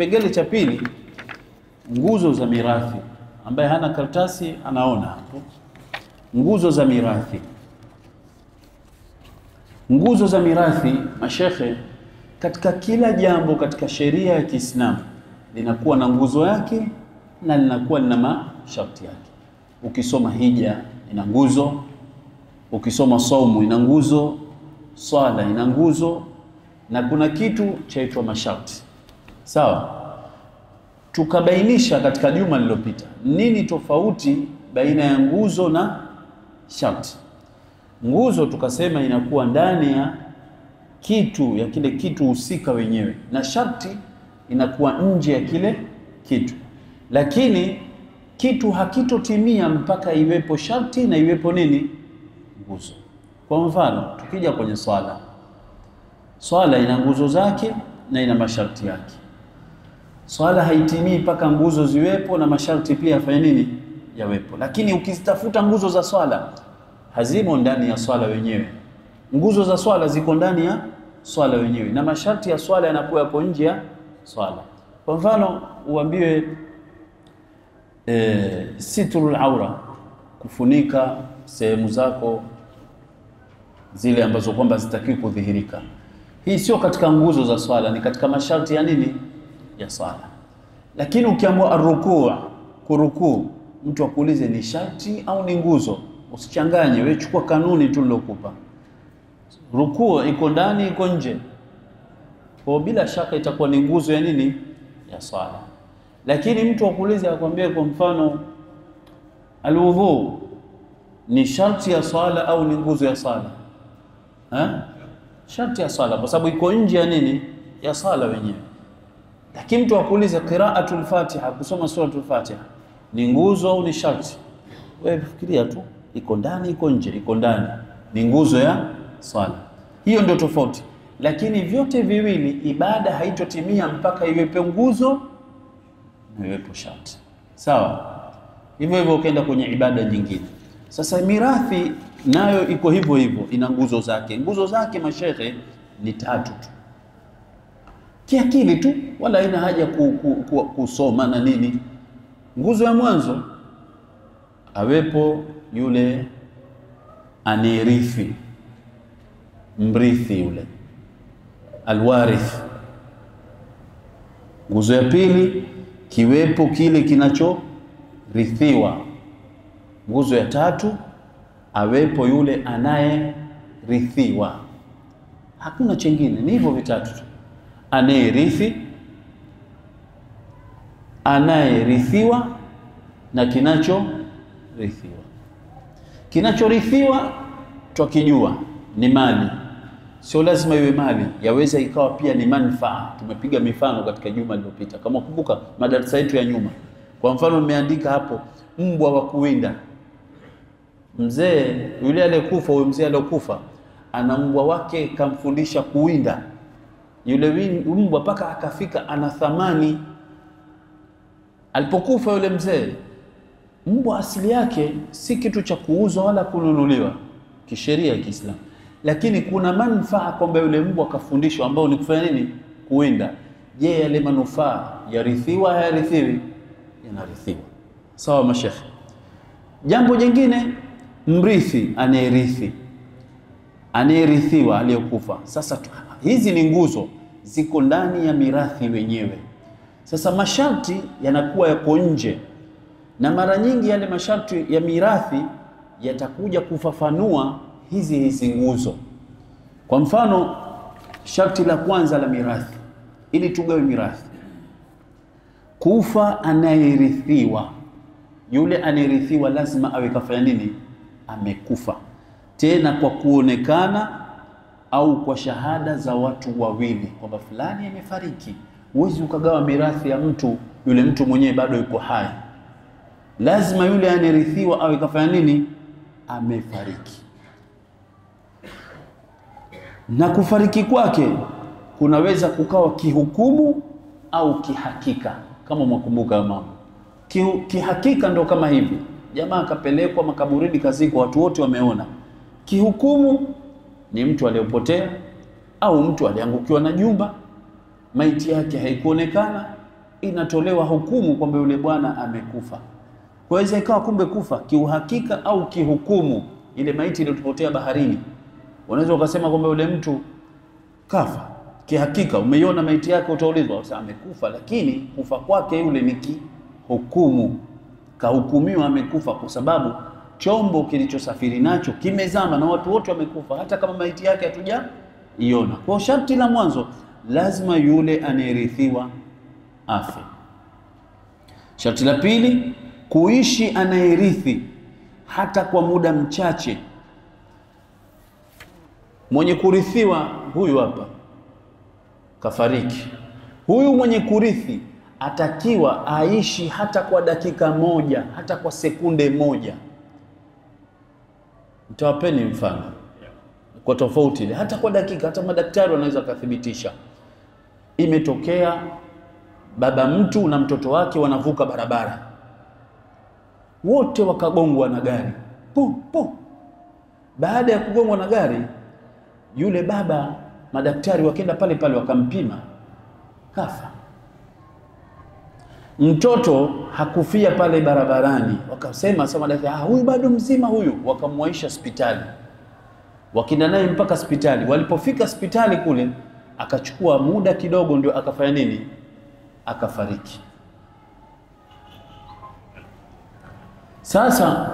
Kipengele cha pili, nguzo za mirathi. Ambaye hana karatasi anaona hapo. Nguzo za mirathi. Nguzo za mirathi, mashekhe, katika kila jambo katika sheria ya Kiislamu linakuwa na nguzo yake na linakuwa na masharti yake. Ukisoma hija ina nguzo, ukisoma saumu ina nguzo, swala ina nguzo, na kuna kitu chaitwa masharti. Sawa? Tukabainisha katika juma lililopita nini tofauti baina ya nguzo na sharti. Nguzo tukasema inakuwa ndani ya kitu, ya kile kitu husika wenyewe, na sharti inakuwa nje ya kile kitu. Lakini kitu hakitotimia mpaka iwepo sharti na iwepo nini? Nguzo. Kwa mfano, tukija kwenye swala. Swala ina nguzo zake na ina masharti yake. Swala haitimii mpaka nguzo ziwepo na masharti pia yafanye nini? Yawepo. Lakini ukizitafuta nguzo za swala hazimo ndani ya swala wenyewe. Nguzo za swala ziko ndani ya swala wenyewe na masharti ya swala yanakuwa yapo nje ya swala. Kwa mfano, uambiwe sitrul aura, kufunika sehemu zako zile ambazo kwamba zitakiwi kudhihirika. Hii sio katika nguzo za swala, ni katika masharti ya nini? Ya swala. Lakini ukiamua arrukuu, kurukuu, mtu akuulize ni sharti au ni nguzo, usichanganye, wewe chukua kanuni tu nilokupa. Rukuu iko ndani, iko nje. Kwa bila shaka itakuwa ni nguzo ya nini? Ya swala. Lakini mtu akuulize akwambie kwa mfano alwudhu ni sharti ya swala au ni nguzo ya swala? Sharti ya swala kwa sababu iko nje ya nini? Ya swala wenyewe. Lakini mtu akuulize qira'atul Fatiha, kusoma suratul Fatiha ni nguzo au ni sharti? Wewe fikiria tu, iko ndani, iko nje, iko ndani, ni nguzo ya swala. Hiyo ndio tofauti. Lakini vyote viwili ibada haitotimia mpaka iwepo nguzo na iwepo sharti. Sawa? Hivyo hivyo ukaenda kwenye ibada nyingine. Sasa mirathi nayo iko hivyo hivyo, ina nguzo zake. Nguzo zake mashekhe ni 3 tu. Kiakili tu, wala haina haja kusoma na nini. Nguzo ya mwanzo, awepo yule anirithi, mrithi yule, alwarith. Nguzo ya pili, kiwepo kile kinachorithiwa. Nguzo ya tatu, awepo yule anayerithiwa. Hakuna chengine, ni hivyo vitatu tu. Anayerithi, anayerithiwa na kinachorithiwa. Kinachorithiwa twakijua ni mali. Sio lazima iwe mali, yaweza ikawa pia ni manufaa. Tumepiga mifano katika juma lililopita. Kama kumbuka madarasa yetu ya nyuma. Kwa mfano nimeandika hapo mbwa wa kuwinda. Mzee yule aliyekufa, huyo mzee aliyokufa ana mbwa wake kamfundisha kuwinda. Yule mbwa paka akafika ana thamani. Alipokufa yule mzee, mbwa asili yake si kitu cha kuuzwa wala kununuliwa kisheria ya Kiislamu. Lakini kuna manufaa kwamba yule mbwa kafundishwa ambao ni kufanya nini? Kuwinda. Je, yale manufaa yarithiwa hayarithiwi? Yanarithiwa. Sawa mashekhe. Jambo jingine, mrithi, anayerithi, anayerithiwa aliyokufa. Sasa hizi ni nguzo ziko ndani ya mirathi wenyewe. Sasa masharti yanakuwa yako nje, na mara nyingi yale masharti ya mirathi yatakuja kufafanua hizi nguzo. Kwa mfano, sharti la kwanza la mirathi, ili tugawe mirathi, kufa anayerithiwa. Yule anayerithiwa lazima awe kafanya nini? Amekufa, tena kwa kuonekana au kwa shahada za watu wawili kwamba fulani amefariki. Huwezi ukagawa mirathi ya mtu yule mtu mwenyewe bado yuko hai. Lazima yule anayerithiwa awe kafanya nini? Amefariki. Na kufariki kwake kunaweza kukawa kihukumu au kihakika, kama mwakumbuka mambo. Kihakika ndo kama hivi, jamaa akapelekwa makaburini kazikwa, watu wote wameona. Kihukumu ni mtu aliyopotea au mtu aliangukiwa na jumba, maiti yake haikuonekana, inatolewa hukumu kwamba yule bwana amekufa. Kwa hiyo ikawa kumbe kufa kiuhakika au kihukumu, ile maiti iliyopotea baharini, unaweza ukasema kwamba yule mtu kafa kihakika, umeiona maiti yake, utaulizwa sasa amekufa, lakini kufa kwake yule ni kihukumu, kahukumiwa amekufa kwa sababu chombo kilichosafiri nacho kimezama na watu wote wamekufa, hata kama maiti yake hatujaiona. Kwa sharti la mwanzo lazima yule anayerithiwa afe. Sharti la pili, kuishi anayerithi hata kwa muda mchache. Mwenye kurithiwa huyu hapa kafariki, huyu mwenye kurithi atakiwa aishi hata kwa dakika moja, hata kwa sekunde moja. Nitawapeni mfano kwa tofauti ile, hata kwa dakika, hata madaktari wanaweza kuthibitisha. Imetokea baba mtu na mtoto wake wanavuka barabara, wote wakagongwa na gari po. Baada ya kugongwa na gari, yule baba, madaktari wakaenda pale pale wakampima, kafa. Mtoto hakufia pale barabarani, wakasema sasa madaktari, huyu bado mzima huyu, wakamwaisha hospitali, wakenda naye mpaka hospitali. Walipofika hospitali kule, akachukua muda kidogo ndio akafanya nini, akafariki. Sasa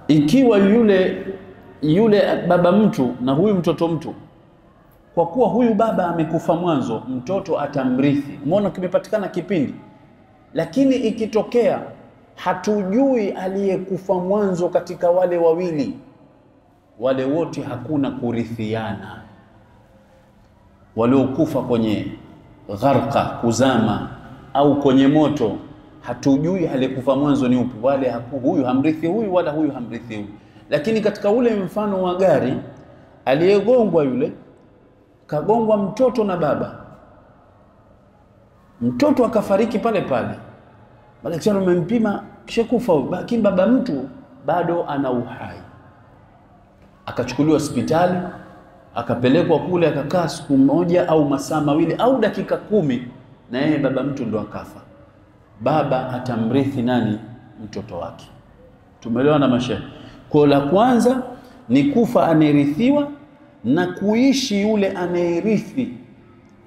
ikiwa yule baba mtu na huyu mtoto mtu, kwa kuwa huyu baba amekufa mwanzo, mtoto atamrithi. Umeona kimepatikana kipindi. Lakini ikitokea hatujui aliyekufa mwanzo katika wale wawili, wale wote hakuna kurithiana. Waliokufa kwenye gharqa, kuzama, au kwenye moto, hatujui aliyekufa mwanzo ni upi. Wale huyu hamrithi huyu wala huyu hamrithi huyu. Lakini katika ule mfano wa gari, aliyegongwa yule kagongwa mtoto na baba, mtoto akafariki pale pale, madaktari wamempima kisha kufa, lakini baba mtu bado ana uhai. Akachukuliwa hospitali, akapelekwa kule, akakaa siku moja au masaa mawili au dakika 10, na yeye baba mtu ndo akafa. Baba atamrithi nani? Mtoto wake. Tumeelewa na mashehe? Kwa la kwanza ni kufa anayerithiwa, na kuishi yule anayerithi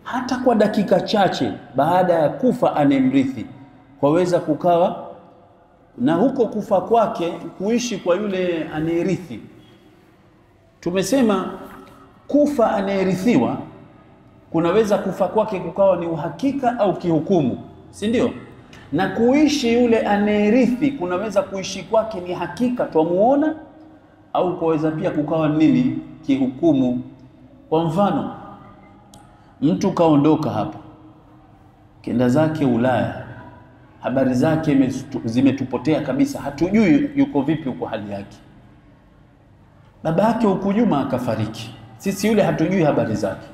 hata kwa dakika chache baada ya kufa anayemrithi, kwaweza kukawa na huko kufa kwake kuishi kwa yule anayerithi. Tumesema kufa anayerithiwa kunaweza kufa kwake kukawa ni uhakika au kihukumu, si ndio? Na kuishi yule anayerithi kunaweza kuishi kwake ni hakika twamuona, au kwaweza pia kukawa nini, kihukumu. Kwa mfano, mtu kaondoka hapa kenda zake Ulaya, habari zake zimetupotea kabisa, hatujui yuko vipi, uko hali yake. Baba yake huko nyuma akafariki, sisi yule hatujui habari zake.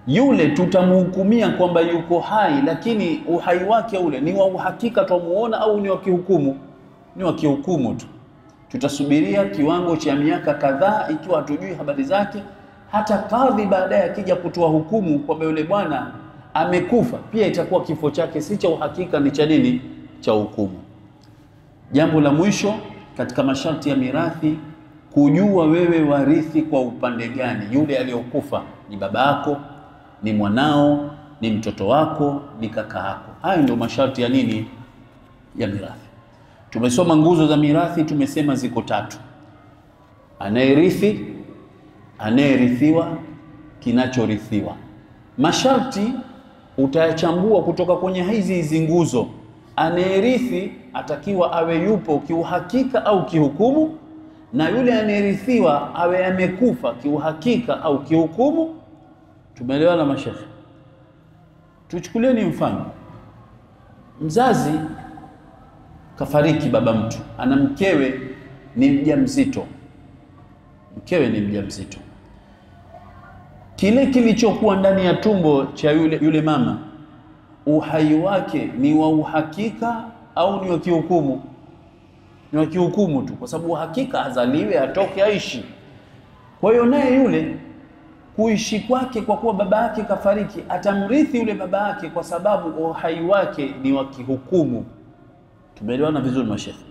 Yule tutamhukumia kwamba yuko hai, lakini uhai wake ule ni wa uhakika twamuona, au ni wa kihukumu? Ni wa kihukumu tu. Tutasubiria kiwango cha miaka kadhaa, ikiwa hatujui habari zake. Hata kadhi baadaye akija kutoa hukumu kwamba yule bwana amekufa, pia itakuwa kifo chake si cha uhakika, ni cha nini? Cha hukumu. Jambo la mwisho katika masharti ya mirathi, kujua wewe warithi kwa upande gani. Yule aliyokufa ni baba yako, ni mwanao, ni mtoto wako, ni kaka yako. Hayo ndio masharti ya nini? Ya mirathi. Tumesoma nguzo za mirathi, tumesema ziko 3: anayerithi, anayerithiwa, kinachorithiwa. Masharti utayachambua kutoka kwenye hizi nguzo. Anayerithi atakiwa awe yupo kiuhakika au kihukumu, na yule anayerithiwa awe amekufa kiuhakika au kihukumu. Tumeelewana mashaikh? Tuchukulieni mfano, mzazi kafariki, baba mtu ana mkewe ni mjamzito, mkewe ni mjamzito. Kile kilichokuwa ndani ya tumbo cha yule mama, uhai wake ni wa uhakika au ni wa kihukumu? Ni wa kihukumu tu, kwa sababu uhakika azaliwe, atoke, aishi. Kwa hiyo naye yule kuishi kwake kwa kuwa baba yake kafariki, atamrithi yule baba yake kwa sababu uhai wake ni wa kihukumu. Tumeelewana vizuri mashekhe?